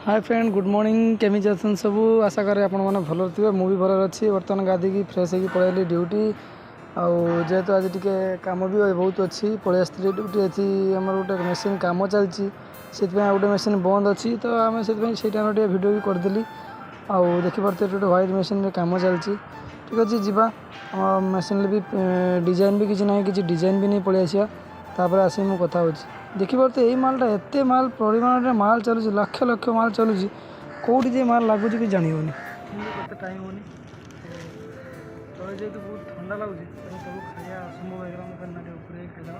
hi friend good morning केमी अछन सबू आशा करे आपण मैंने भल थे मुझे भल अच्छी बर्तमान गाधी फ्रेश होगी पलैली ड्यूटी जेहेतु आज टी कम भी बहुत अच्छी पलि आसती ड्यूटी अच्छी आम गोटे मेसीन कम चलती से गोटे मेसीन बंद अच्छी तो आम से टाइम भिडियो भी करदेली आउ देखिपे गोटे व्हाइट मेसीन कम चलती ठीक अच्छे जीवा मेसीन भी डिजाइन भी किसी ना कि डिजाइन भी नहीं पलि आसा तापर आसी मु कथा हो देखिपे यही मालटा एत माल परिमाण में माल चलुची लक्ष लक्ष माल चलुची कौटी जे माल लगुच कि जानवनी कत टाइम होनी तले जेहतु बहुत ठंडा लगुच सब खाया असंभव होगा खाईदे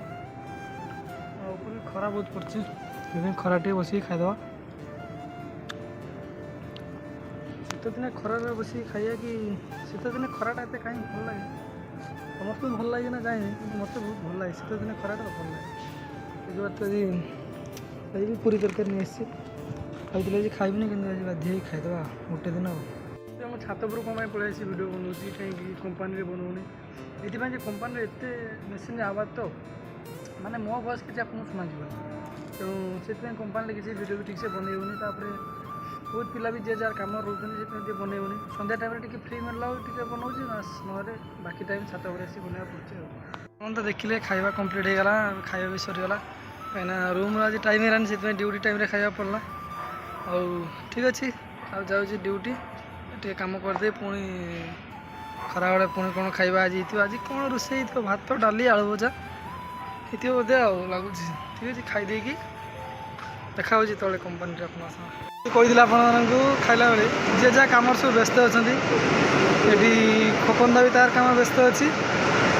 खरा बहुत पड़े खरा टे बस खाईदे शीत दिन खरार बस खाइया कि शीत दिन खराटा एत कहीं भल लगे समस्त भल लगे ना जाए मत बहुत भल लगे शीत दिन खराटा भल लगे आज भी पूरी तरकारी नहीं आसी खाई खाइबी कि बाध्य खाईदे गोटे दिन आम छात पर कम पलि भिडियो बनाऊँगी कहीं कंपानी बनाऊनी ये कंपानी एत मेसीन आवाज तो माने मो वॉइस किसी आपको शुणा तेणु से कंपानी किसी भिडियो भी ठीक से बनईनी बहुत पिला भी जे जार कम रोचे से बनईनी सन्ध्या टाइम फ्री मिलला बनाऊँगी ना बाकी टाइम छात पर आसी बनवा पड़े तो देखिले खाଇବା कम्प्लीट हो गला खाଇବା भी सरीगला कहीं रूम आज टाइम है से ड्यूटी टाइम खाया पड़ला आउ ठीक अच्छे आ जाऊँगी ड्यूटी टे कम करदे पुणी खरा बेले पुणी कौन खाଇବା आज आज कौन रोषे भात डाली आलू भजा ये बोधे लगुच ठीक अच्छे खाईदे देखा तले कंपानी कही आपको खाइला बेले जे जहाँ कम सब व्यस्त अच्छा ये खोकंदा भी तार कम व्यस्त अच्छी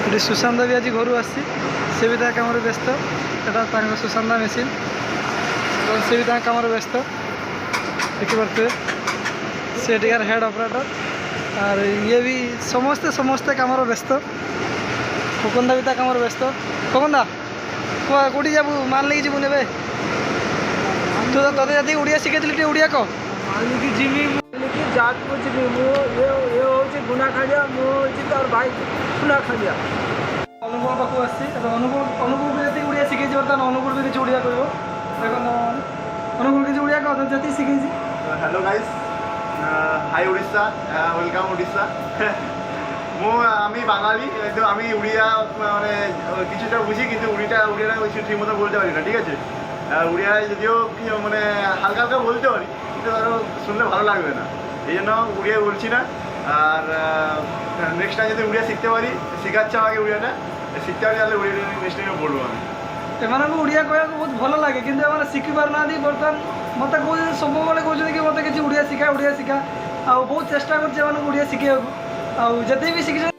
ये सुशांत भी आज घर आसी से भी कम व्यस्त यहाँ सुशांत मेसीन तो से भी कम व्यस्त देखिपे से हेड ऑपरेटर और ये भी समस्ते समस्ते कम व्यस्त खोकंदा भी कम व्यस्त खोकंदा कौटी जाबू माल नहीं जीवन ए तो ते जब उड़िया शिखाई उड़िया कह जीवी जातपुर जीवी ये हूँ गुनाखाड़िया मुझे और भाई गुनाखाड़िया अनुगुण पाक अनुगुण भी जी उड़िया शिखे बर्तमान अनुगुण भी किसी उड़िया कह अनुगुण किसी उड़िया कह जी शिखे hello guys hi Odisha welcome Odisha Bengali एकदम उड़िया मैं किछुटा बुझी कि उड़िया ठीक मतो बोलते पारी ना ठीक है उड़िया यदिओ मैं हालका हालका बोलते पारी कि सुनले भालो लागबे ना ये उड़िया बोलছি ना और नेक्स्ट टाइम जो उड़िया शिखते पारी शिखाচ্ছে आगे उड़िया शिखते पारी उड़िया नेक्स्ट टाइम बोलबो एम उड़िया कह बहुत भल लगे कि शिखि पार ना बर्तमान मत कह सब कहते कि मत किसी उड़िया शिखा आ बहुत चेष्टा कर उड़िया शिखा आते भी शिखी